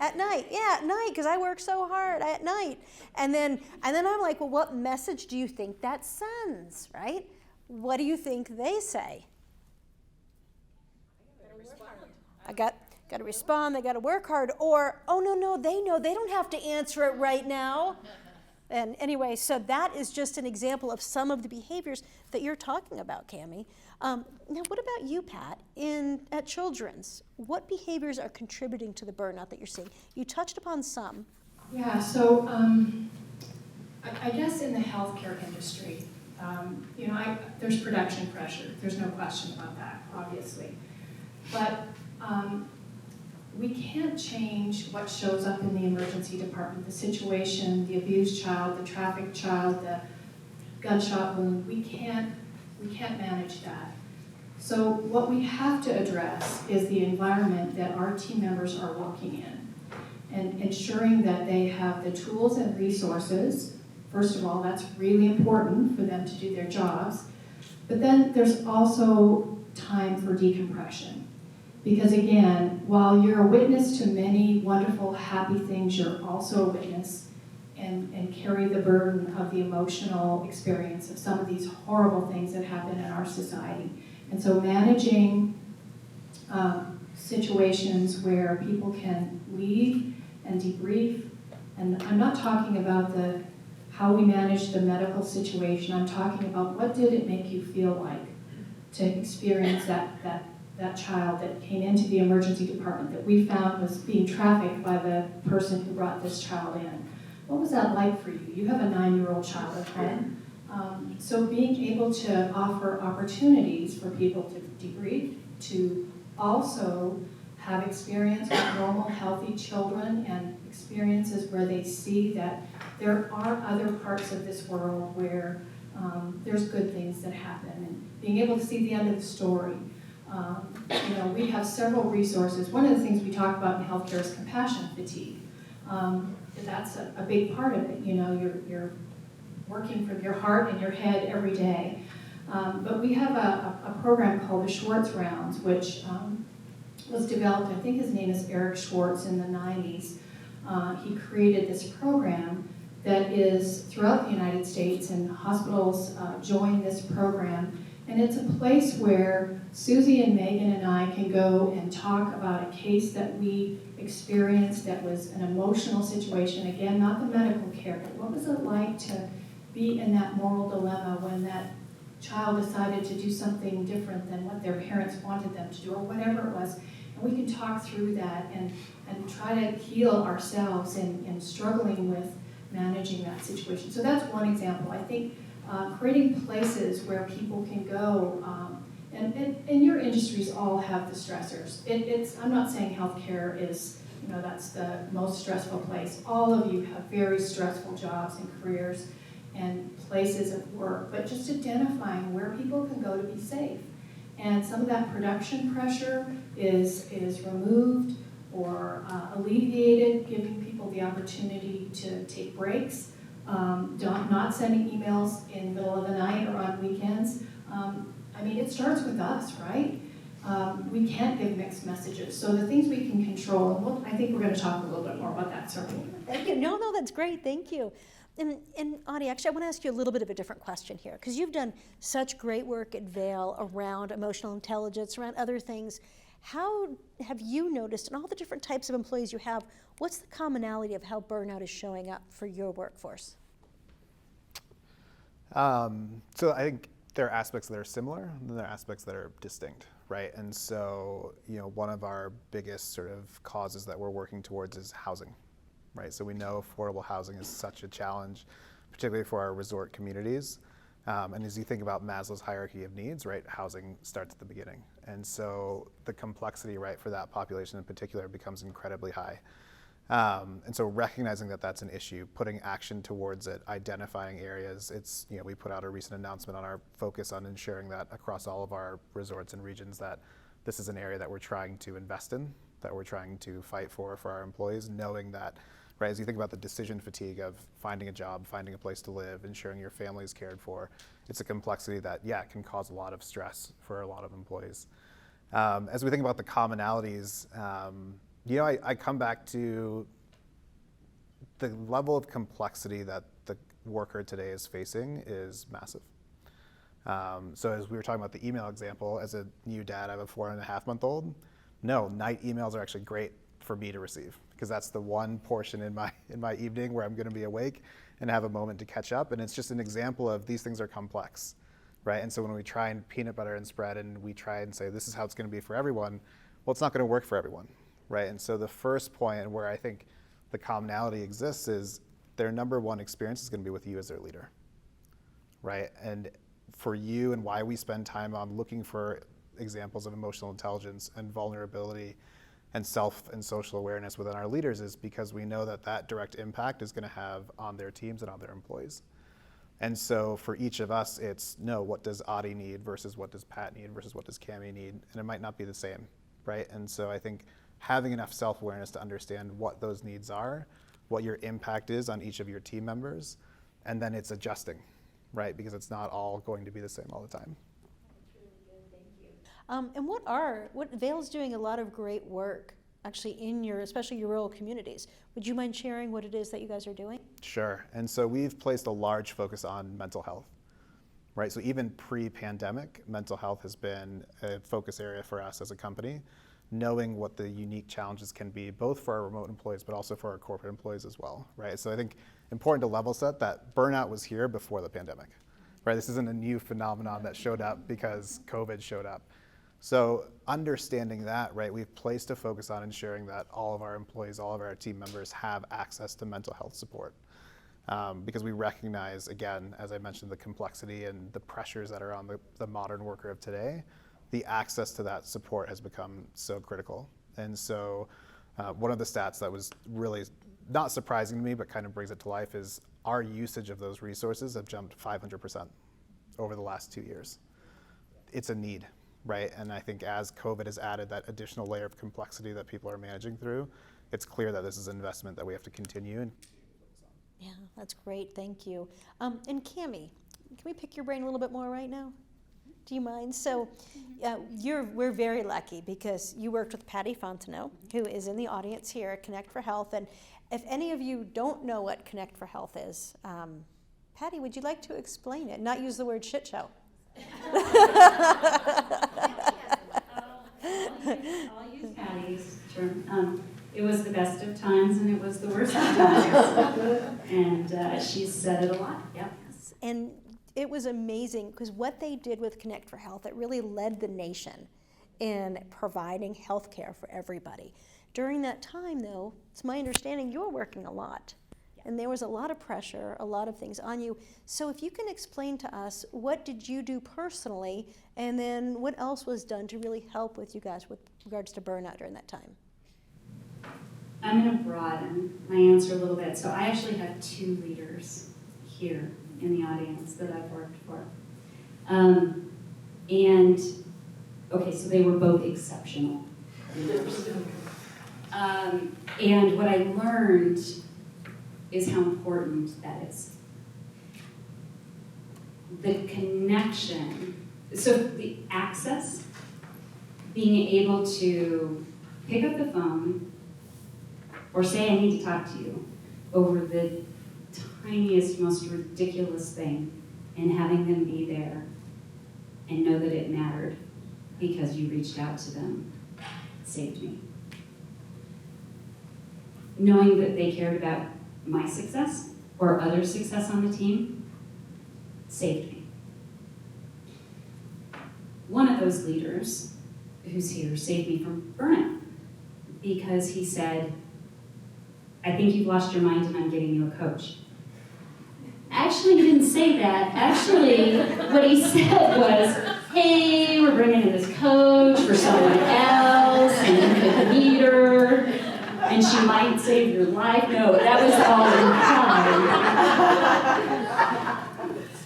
At night, yeah, at night, because I work so hard at night. And then I'm like, well, what message do you think that sends, right? What do you think they say? got to respond, they got to work hard, or, oh, no, they know, they don't have to answer it right now. And anyway, so that is just an example of some of the behaviors that you're talking about, Cammie. Now, what about you, Pat, at Children's? What behaviors are contributing to the burnout that you're seeing? You touched upon some. Yeah, so I guess in the healthcare industry, there's production pressure. There's no question about that, obviously. But we can't change what shows up in the emergency department, the situation, the abused child, the trafficked child, the gunshot wound. We can't manage that. So what we have to address is the environment that our team members are working in, and ensuring that they have the tools and resources. First of all, that's really important for them to do their jobs. But then there's also time for decompression. Because again, while you're a witness to many wonderful, happy things, you're also a witness and carry the burden of the emotional experience of some of these horrible things that happen in our society. And so managing situations where people can leave and debrief, and I'm not talking about how we manage the medical situation, I'm talking about what did it make you feel like to experience that child that came into the emergency department that we found was being trafficked by the person who brought this child in. What was that like for you? You have a 9-year-old child at home. So being able to offer opportunities for people to debrief, to also have experience with normal, healthy children and experiences where they see that there are other parts of this world where there's good things that happen, and being able to see the end of the story. We have several resources. One of the things we talk about in healthcare is compassion fatigue. That's a big part of it. You're working from your heart and your head every day. But we have a program called the Schwartz Rounds, which was developed, I think his name is Eric Schwartz, in the 90s. He created this program that is throughout the United States, and hospitals join this program. And it's a place where Susie and Megan and I can go and talk about a case that we experienced that was an emotional situation. Again, not the medical care, but what was it like to be in that moral dilemma when that child decided to do something different than what their parents wanted them to do, or whatever it was. And we can talk through that and try to heal ourselves in struggling with managing that situation. So that's one example. I think creating places where people can go, and your industries all have the stressors. I'm not saying healthcare is, that's the most stressful place. All of you have very stressful jobs and careers and places of work, but just identifying where people can go to be safe. And some of that production pressure is removed or alleviated, giving people the opportunity to take breaks. Not sending emails in the middle of the night or on weekends. It starts with us, right? We can't give mixed messages. So the things we can control, I think we're going to talk a little bit more about that certainly. Thank you. No, that's great. Thank you. And Audie, actually, I want to ask you a little bit of a different question here, because you've done such great work at Vail around emotional intelligence, around other things. How have you noticed, in all the different types of employees you have, what's the commonality of how burnout is showing up for your workforce? So I think there are aspects that are similar, and then there are aspects that are distinct, right? And so, one of our biggest sort of causes that we're working towards is housing, right? So we know affordable housing is such a challenge, particularly for our resort communities. And as you think about Maslow's hierarchy of needs, right, housing starts at the beginning. And so the complexity, right, for that population in particular becomes incredibly high. And so recognizing that that's an issue, putting action towards it, identifying areas. We put out a recent announcement on our focus on ensuring that across all of our resorts and regions that this is an area that we're trying to invest in, that we're trying to fight for our employees, knowing that, right, as you think about the decision fatigue of finding a job, finding a place to live, ensuring your family is cared for, it's a complexity that, can cause a lot of stress for a lot of employees. As we think about the commonalities, I come back to the level of complexity that the worker today is facing is massive. So as we were talking about the email example, as a new dad, I have a 4.5-month-old. No, night emails are actually great for me to receive, because that's the one portion in my evening where I'm going to be awake and have a moment to catch up. And it's just an example of these things are complex, right? And so when we try and peanut butter and spread and we try and say this is how it's going to be for everyone, well, it's not going to work for everyone, right? And so the first point where I think the commonality exists is their number one experience is going to be with you as their leader, right? And for you, and why we spend time on looking for examples of emotional intelligence and vulnerability and self and social awareness within our leaders is because we know that that direct impact is going to have on their teams and on their employees. And so for each of us, it's no, what does Adi need versus what does Pat need versus what does Cammie need? And it might not be the same, right? And so I think having enough self-awareness to understand what those needs are, what your impact is on each of your team members, and then it's adjusting, right? Because it's not all going to be the same all the time. And what Vail's doing a lot of great work actually in especially your rural communities. Would you mind sharing what it is that you guys are doing? Sure. And so we've placed a large focus on mental health, right? So even pre-pandemic, mental health has been a focus area for us as a company, knowing what the unique challenges can be, both for our remote employees, but also for our corporate employees as well, right? So I think important to level set that burnout was here before the pandemic, right? This isn't a new phenomenon that showed up because COVID showed up. So understanding that, right, we've placed a focus on ensuring that all of our employees, all of our team members have access to mental health support. Because we recognize, again, as I mentioned, the complexity and the pressures that are on the modern worker of today, the access to that support has become so critical. And so one of the stats that was really not surprising to me, but kind of brings it to life is our usage of those resources have jumped 500% over the last 2 years. It's a need. Right, and I think as COVID has added that additional layer of complexity that people are managing through, it's clear that this is an investment that we have to continue and focus on. Yeah, that's great, thank you. And Cammie, can we pick your brain a little bit more right now? Do you mind? So we're very lucky because you worked with Patty Fontenot, who is in the audience here at Connect for Health. And if any of you don't know what Connect for Health is, Patty, would you like to explain it? Not use the word shit show. I'll use Patty's term. It was the best of times and it was the worst of times. And she's said it a lot. Yep. And it was amazing because what they did with Connect for Health, it really led the nation in providing health care for everybody. During that time, though, it's my understanding you were working a lot. And there was a lot of pressure, a lot of things on you. So if you can explain to us, what did you do personally, and then what else was done to really help with you guys with regards to burnout during that time? I'm going to broaden my answer a little bit. So I actually have 2 leaders here in the audience that I've worked for. So they were both exceptional leaders. And what I learned is how important that is. The connection, so the access, being able to pick up the phone or say I need to talk to you over the tiniest, most ridiculous thing, and having them be there and know that it mattered because you reached out to them saved me. Knowing that they cared about my success or other success on the team saved me. One of those leaders who's here saved me from burnout because he said, I think you've lost your mind and I'm getting you a coach. Actually, he didn't say that. Actually, what he said was, hey, we're bringing in this coach for someone else and you could meet her and she might save your life. No, that was all in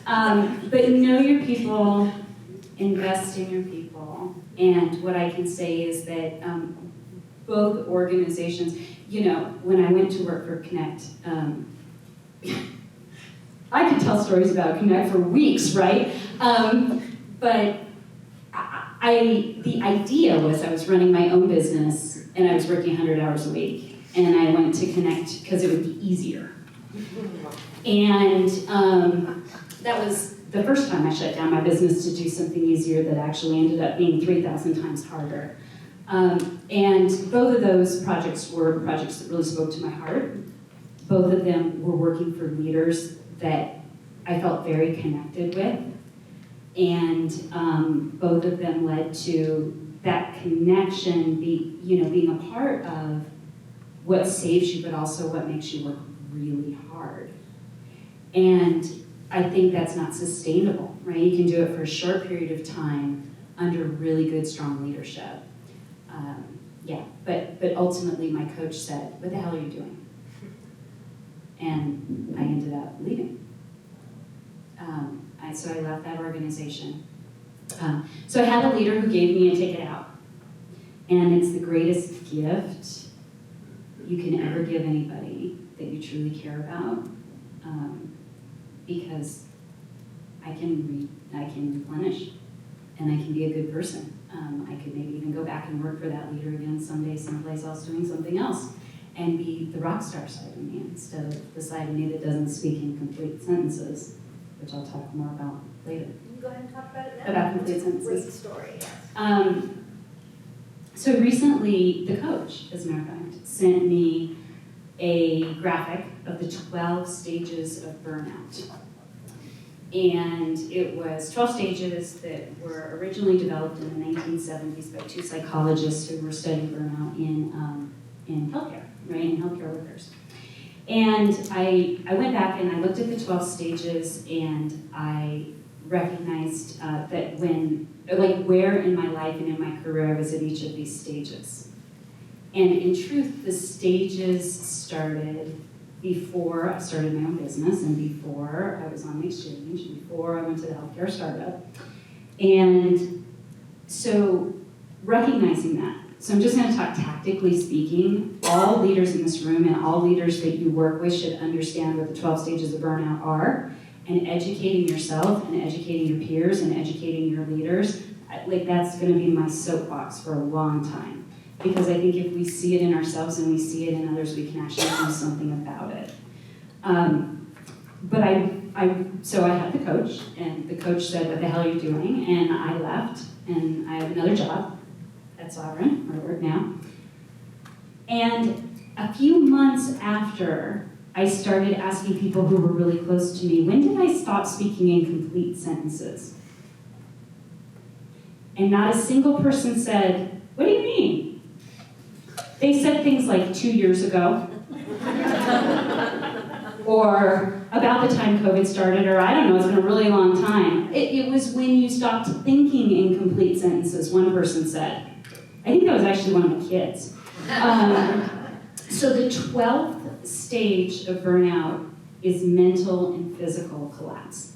pride. But know your people, invest in your people. And what I can say is that both organizations, when I went to work for Connect, I could tell stories about Connect for weeks, right? But the idea was I was running my own business and I was working 100 hours a week. And I went to Connect because it would be easier. And that was the first time I shut down my business to do something easier that actually ended up being 3,000 times harder. And both of those projects were projects that really spoke to my heart. Both of them were working for leaders that I felt very connected with. And both of them led to that connection, being a part of what saves you, but also what makes you work really hard. And I think that's not sustainable, right? You can do it for a short period of time under really good, strong leadership. But ultimately my coach said, "What the hell are you doing?" And I ended up leaving. So I left that organization. So I had a leader who gave me a ticket out. And it's the greatest gift you can ever give anybody that you truly care about. Because I can replenish, and I can be a good person. I could maybe even go back and work for that leader again someday, someplace else, doing something else, and be the rock star side of me instead of the side of me that doesn't speak in complete sentences, which I'll talk more about later. You can go ahead and talk about it now. About complete sentences. Great story, yes. So recently, the coach, as a matter of fact, sent me a graphic of the 12 stages of burnout. And it was 12 stages that were originally developed in the 1970s by two psychologists who were studying burnout in healthcare, right, in healthcare workers. And I went back and I looked at the 12 stages, and I recognized that where in my life and in my career I was at each of these stages. And in truth, the stages started before I started my own business, and before I was on the exchange, and before I went to the healthcare startup. And so recognizing that. So I'm just going to talk tactically speaking. All leaders in this room and all leaders that you work with should understand what the 12 stages of burnout are. And educating yourself and educating your peers and educating your leaders, that's going to be my soapbox for a long time. Because I think if we see it in ourselves and we see it in others, we can actually do something about it. So I had the coach, and the coach said, "What the hell are you doing?" And I left, and I have another job at Sovrn, where I work now. And a few months after, I started asking people who were really close to me, when did I stop speaking in complete sentences? And not a single person said, "What do you mean?" They said things like 2 years ago, or about the time COVID started, or I don't know, it's been a really long time. It was when you stopped thinking in complete sentences, one person said. I think that was actually one of my kids. So the 12th stage of burnout is mental and physical collapse.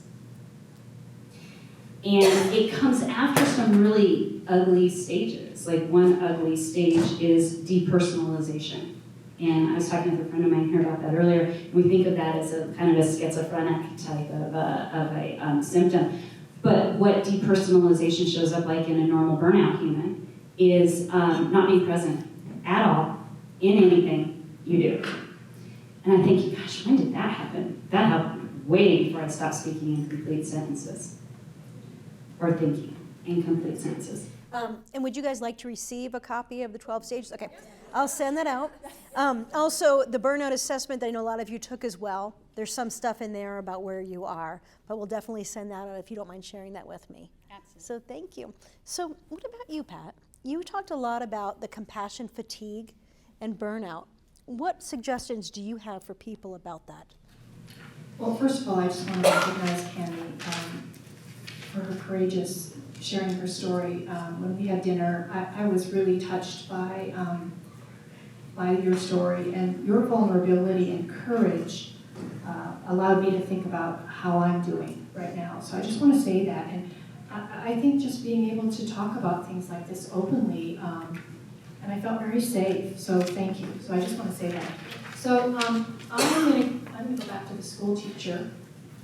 And it comes after some really ugly stages. Like one ugly stage is depersonalization. And I was talking with a friend of mine here about that earlier. We think of that as a kind of a schizophrenic type of a symptom. But what depersonalization shows up like in a normal burnout human is not being present at all in anything you do. And I think, gosh, when did that happen? That happened way before I stopped speaking in complete sentences. Or thinking in complete sentences. And would you guys like to receive a copy of the 12 stages? Okay, I'll send that out. Also, the burnout assessment that I know a lot of you took as well. There's some stuff in there about where you are, but we'll definitely send that out if you don't mind sharing that with me. Absolutely. So thank you. So what about you, Pat? You talked a lot about the compassion fatigue and burnout. What suggestions do you have for people about that? Well, first of all, I just want to recognize Cammie for her courageous sharing her story. When we had dinner, I was really touched by your story, and your vulnerability and courage allowed me to think about how I'm doing right now. So I just want to say that, and I think just being able to talk about things like this openly, and I felt very safe, so thank you. So I just want to say that. So I'm going to go back to the school teacher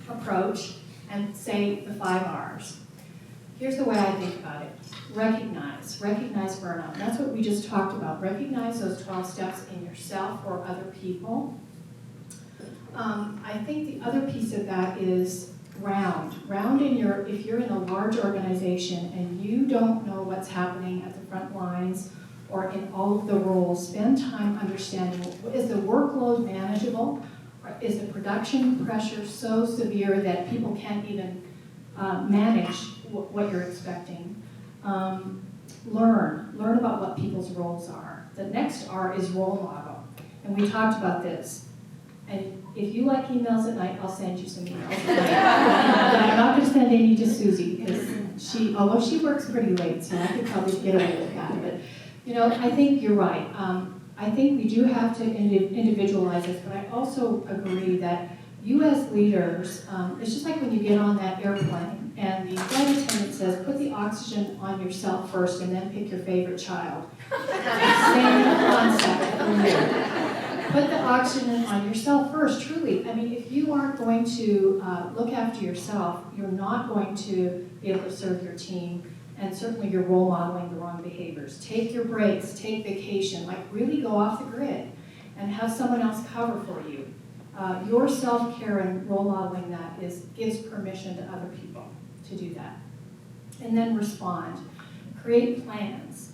approach and say the 5 R's. Here's the way I think about it. Recognize burnout. And that's what we just talked about. Recognize those 12 steps in yourself or other people. I think the other piece of that is round if you're in a large organization and you don't know what's happening at the front lines, or in all of the roles, spend time understanding, is the workload manageable? Or is the production pressure so severe that people can't even manage what you're expecting? Learn about what people's roles are. The next R is role model. And we talked about this. And if you like emails at night, I'll send you some emails at night. But I'm not going to send any to Susie, because although she works pretty late, so I could probably get away with that. But, you know, I think you're right. I think we do have to individualize this, but I also agree that you as leaders, it's just like when you get on that airplane and the flight attendant says, put the oxygen on yourself first and then pick your favorite child. Same concept for you. Put the oxygen on yourself first, truly. I mean, if you aren't going to look after yourself, you're not going to be able to serve your team, and certainly you're role modeling the wrong behaviors. Take your breaks, take vacation, like really go off the grid and have someone else cover for you. Your self-care and role modeling that gives permission to other people to do that. And then respond. Create plans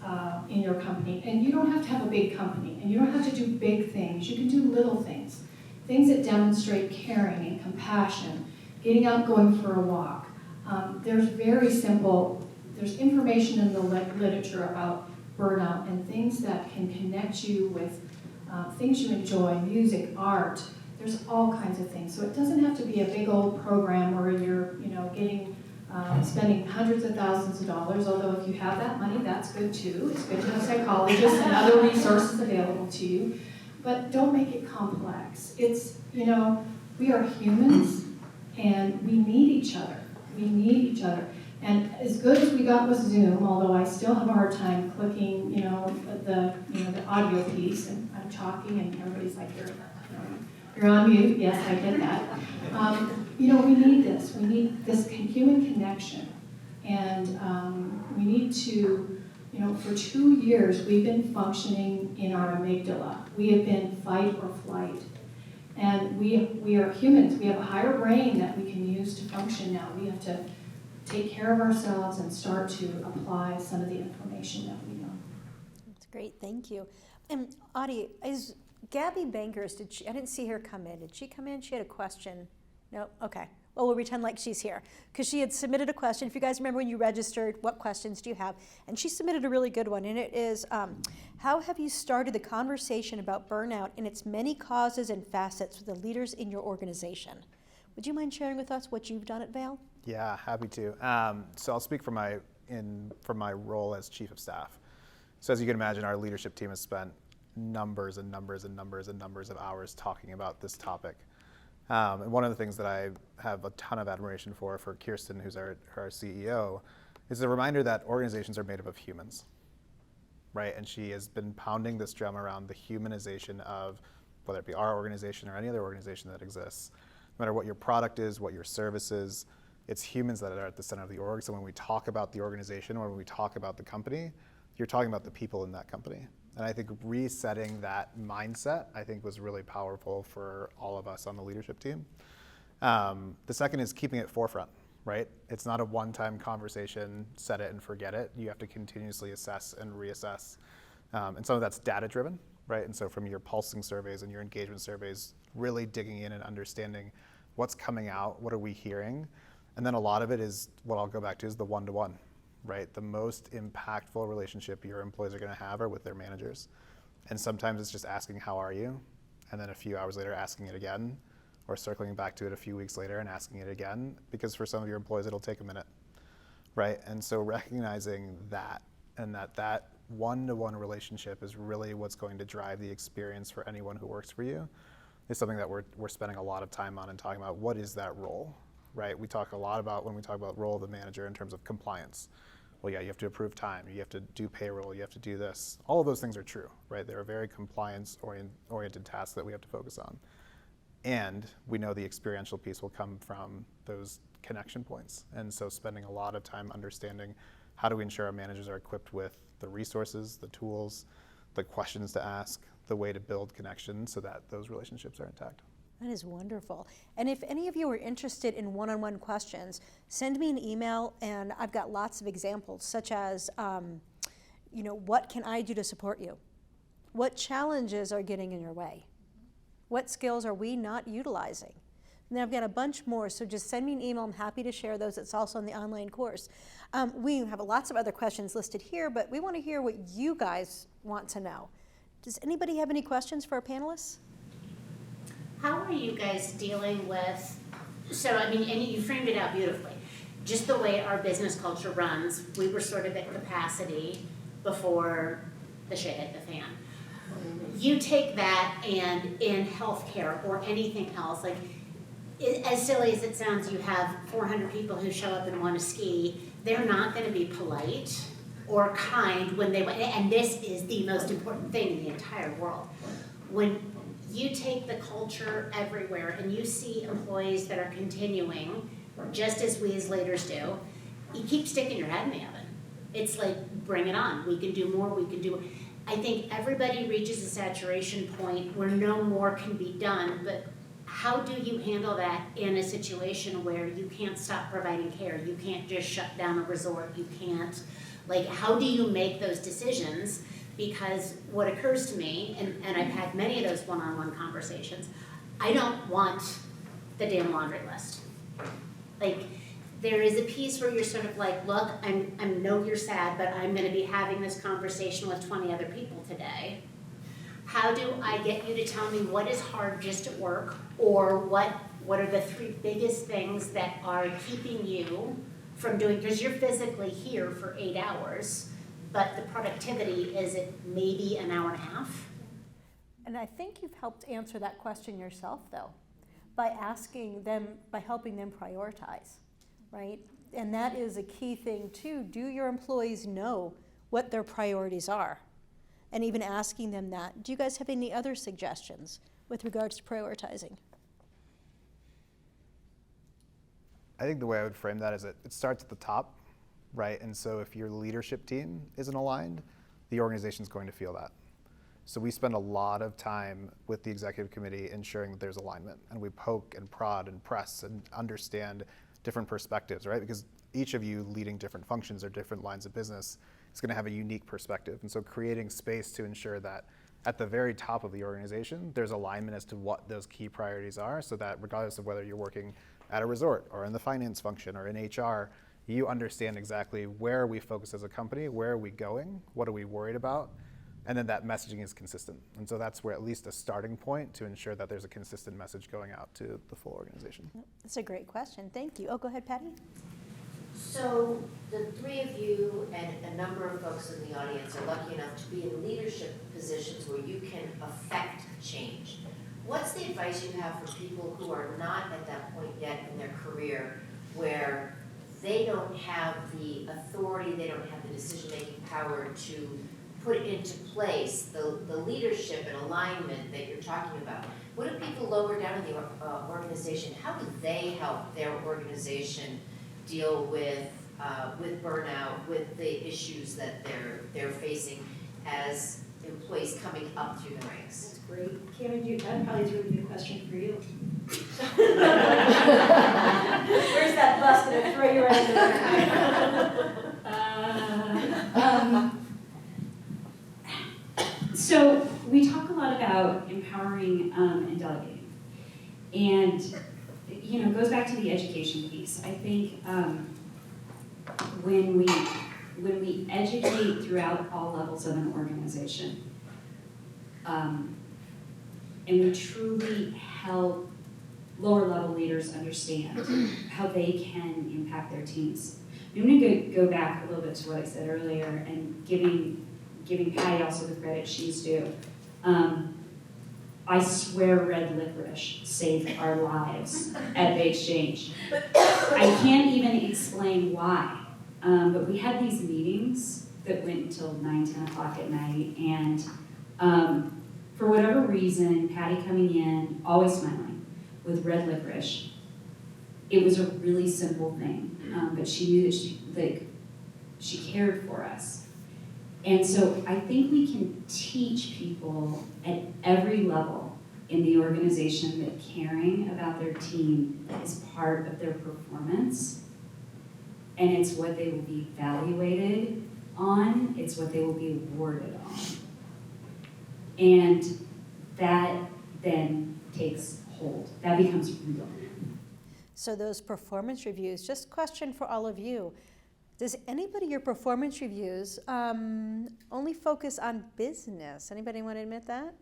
in your company. And you don't have to have a big company, and you don't have to do big things. You can do little things. Things that demonstrate caring and compassion, getting out, going for a walk. There's very simple, there's information in the literature about burnout and things that can connect you with things you enjoy, music, art. There's all kinds of things. So it doesn't have to be a big old program where you're, spending hundreds of thousands of dollars, although if you have that money, that's good too. It's good to have psychologists and other resources available to you. But don't make it complex. It's, we are humans and we need each other. We need each other. And as good as we got with Zoom, although I still have a hard time clicking, the audio piece, and I'm talking and everybody's like, you're on mute. Yes, I get that. We need this. We need this human connection. And we need to, for 2 years, we've been functioning in our amygdala. We have been fight or flight. And we are humans. We have a higher brain that we can use to function now. We have to take care of ourselves and start to apply some of the information that we know. That's great. Thank you. And Audie, is Gabby Bankers, I didn't see her come in. Did she come in? She had a question. No? Okay. Well, we'll pretend like she's here. Because she had submitted a question. If you guys remember when you registered, what questions do you have? And she submitted a really good one. And it is, how have you started the conversation about burnout and its many causes and facets with the leaders in your organization? Would you mind sharing with us what you've done at Vail? Yeah, happy to. So I'll speak from my role as Chief of Staff. So as you can imagine, our leadership team has spent numbers and numbers and numbers and numbers of hours talking about this topic. And one of the things that I have a ton of admiration for Kirsten, who's our CEO, is the reminder that organizations are made up of humans, right? And she has been pounding this drum around the humanization of, whether it be our organization or any other organization that exists. No matter what your product is, what your service is, it's humans that are at the center of the org. So when we talk about the organization or when we talk about the company, you're talking about the people in that company. And I think resetting that mindset, I think, was really powerful for all of us on the leadership team. The second is keeping it forefront, right? It's not a one-time conversation, set it and forget it. You have to continuously assess and reassess. And some of that's data-driven, right? And so from your pulsing surveys and your engagement surveys, really digging in and understanding what's coming out, what are we hearing? And then a lot of it is, what I'll go back to, is the one-to-one. Right? The most impactful relationship your employees are going to have are with their managers. And sometimes it's just asking, how are you? And then a few hours later asking it again, or circling back to it a few weeks later and asking it again, because for some of your employees it'll take a minute, right? And so recognizing that, and that one-to-one relationship is really what's going to drive the experience for anyone who works for you, is something that we're spending a lot of time on and talking about. What is that role, right? We talk a lot about, when we talk about role of the manager, in terms of compliance. Well, yeah, you have to approve time, you have to do payroll, you have to do this. All of those things are true, right? They're very compliance-oriented tasks that we have to focus on. And we know the experiential piece will come from those connection points. And so spending a lot of time understanding, how do we ensure our managers are equipped with the resources, the tools, the questions to ask, the way to build connections so that those relationships are intact. That is wonderful. And if any of you are interested in one-on-one questions, send me an email, and I've got lots of examples, such as what can I do to support you? What challenges are getting in your way? What skills are we not utilizing? And then I've got a bunch more, so just send me an email. I'm happy to share those. It's also in the online course. We have lots of other questions listed here, but we want to hear what you guys want to know. Does anybody have any questions for our panelists? How are you guys dealing with, and you framed it out beautifully, just the way our business culture runs. We were sort of at capacity before the shit hit the fan. You take that, and in healthcare or anything else, as silly as it sounds, you have 400 people who show up and want to ski. They're not going to be polite or kind when they, and this is the most important thing in the entire world. When you take the culture everywhere and you see employees that are continuing, just as we as leaders do, you keep sticking your head in the oven. It's like, bring it on. We can do more, we can do. I think everybody reaches a saturation point where no more can be done, but how do you handle that in a situation where you can't stop providing care? You can't just shut down a resort. You can't, how do you make those decisions? Because what occurs to me, and I've had many of those one-on-one conversations, I don't want the damn laundry list. There is a piece where you're sort of look, I know you're sad, but I'm gonna be having this conversation with 20 other people today. How do I get you to tell me what is hard just at work, or what are the 3 biggest things that are keeping you from doing, because you're physically here for 8 hours, but the productivity is at maybe an hour and a half? And I think you've helped answer that question yourself, though, by asking them, by helping them prioritize, right? And that is a key thing, too. Do your employees know what their priorities are? And even asking them that. Do you guys have any other suggestions with regards to prioritizing? I think the way I would frame that is it starts at the top, right? And so if your leadership team isn't aligned, the organization's going to feel that. So we spend a lot of time with the executive committee ensuring that there's alignment, and we poke and prod and press and understand different perspectives, right? Because each of you leading different functions or different lines of business is going to have a unique perspective. And so creating space to ensure that at the very top of the organization, there's alignment as to what those key priorities are, so that regardless of whether you're working at a resort or in the finance function or in HR, you understand exactly where we focus as a company, where are we going, what are we worried about, and then that messaging is consistent. And so that's where at least a starting point to ensure that there's a consistent message going out to the full organization. That's a great question. Thank you. Oh, go ahead, Patty. So the 3 of you and a number of folks in the audience are lucky enough to be in leadership positions where you can affect change. What's the advice you have for people who are not at that point yet in their career, where they don't have the authority, they don't have the decision-making power to put into place the leadership and alignment that you're talking about? What do people lower down in the organization, how do they help their organization deal with burnout, with the issues that they're facing as employees coming up through the ranks? That's great. Cammie, that probably is a really good question for you. Where's that bus gonna throw you right in the So we talk a lot about empowering and delegating, and it goes back to the education piece. I think when we educate throughout all levels of an organization, and we truly help lower level leaders understand how they can impact their teams. I'm going to go back a little bit to what I said earlier, and giving Patty also the credit she's due. I swear red licorice saved our lives at the exchange. I can't even explain why, but we had these meetings that went until 9, 10 o'clock at night, and for whatever reason, Patty coming in, always smiling, with red licorice. It was a really simple thing, but she knew that she cared for us. And so I think we can teach people at every level in the organization that caring about their team is part of their performance, and it's what they will be evaluated on, it's what they will be awarded on. And that then takes hold. That becomes real. So those performance reviews, just question for all of you. Does anybody, your performance reviews, only focus on business? Anybody want to admit that?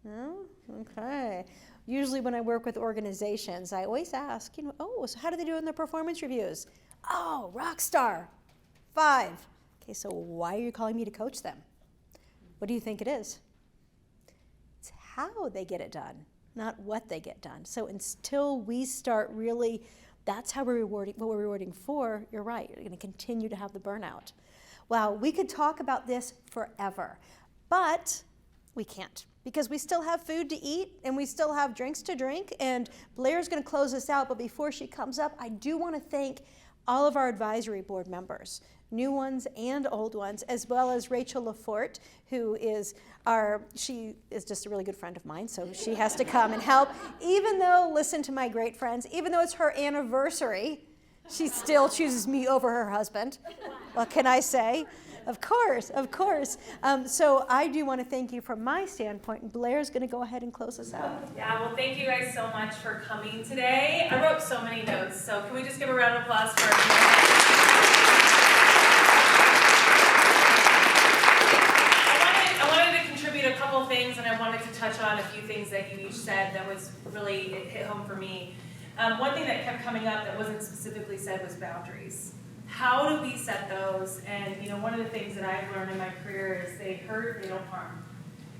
No? Okay. Usually when I work with organizations, I always ask, oh, so how do they do in their performance reviews? Oh, rock star, 5. Okay, so why are you calling me to coach them? What do you think it is? It's how they get it done, not what they get done. So until we start really, that's how we're rewarding, what we're rewarding for, you're right, you're gonna continue to have the burnout. Wow, we could talk about this forever, but we can't, because we still have food to eat and we still have drinks to drink, and Blair's gonna close us out, but before she comes up, I do wanna thank all of our advisory board members, new ones and old ones, as well as Rachel Lafort, who is she is just a really good friend of mine, so she has to come and help. Even though, listen to my great friends, even though it's her anniversary, she still chooses me over her husband. What can I say? Of course, of course. So I do want to thank you from my standpoint, and Blair's going to go ahead and close us out. Yeah, well, thank you guys so much for coming today. I wrote so many notes, so can we just give a round of applause for I wanted to contribute a couple things, and I wanted to touch on a few things that you each said that was really, it hit home for me. One thing that kept coming up that wasn't specifically said was boundaries. How do we set those? And one of the things that I've learned in my career is they hurt, they don't harm.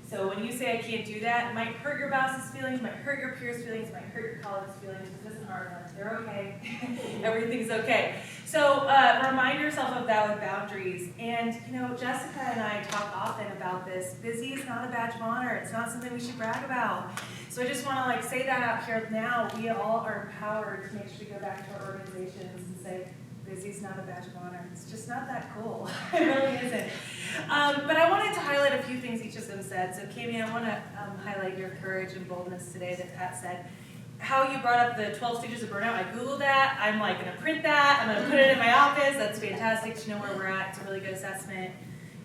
So when you say I can't do that, it might hurt your boss's feelings, it might hurt your peers' feelings, it might hurt your colleagues' feelings. It doesn't harm them. They're okay. Everything's okay. So remind yourself of that with boundaries. And Jessica and I talk often about this. Busy is not a badge of honor. It's not something we should brag about. So I just want to say that out here now. We all are empowered to make sure we go back to our organizations and say, busy's not a badge of honor. It's just not that cool. It really isn't. But I wanted to highlight a few things each of them said. So Cammie, I want to highlight your courage and boldness today that Pat said. How you brought up the 12 stages of burnout. I Googled that. I'm going to print that. I'm going to put it in my office. That's fantastic to know where we're at. It's a really good assessment.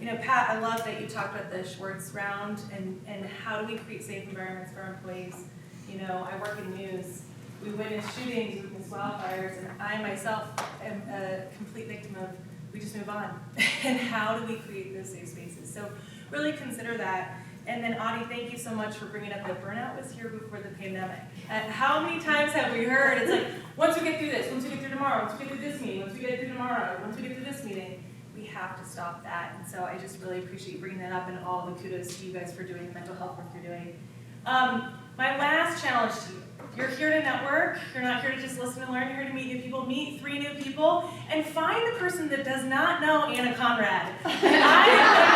Pat, I love that you talked about the Schwartz round and how do we create safe environments for our employees. I work in news. We witness shootings, we witness wildfires, and I myself am a complete victim of we just move on. And how do we create those safe spaces? So really consider that. And then Audie, thank you so much for bringing up that burnout was here before the pandemic. And how many times have we heard, it's like, once we get through this, once we get through tomorrow, once we get through this meeting, once we get through tomorrow, once we get through this meeting, we have to stop that. And so I just really appreciate you bringing that up, and all the kudos to you guys for doing the mental health work you're doing. My last challenge to you. You're here to network. You're not here to just listen and learn. You're here to meet new people. Meet 3 new people and find the person that does not know Anna Conrad. I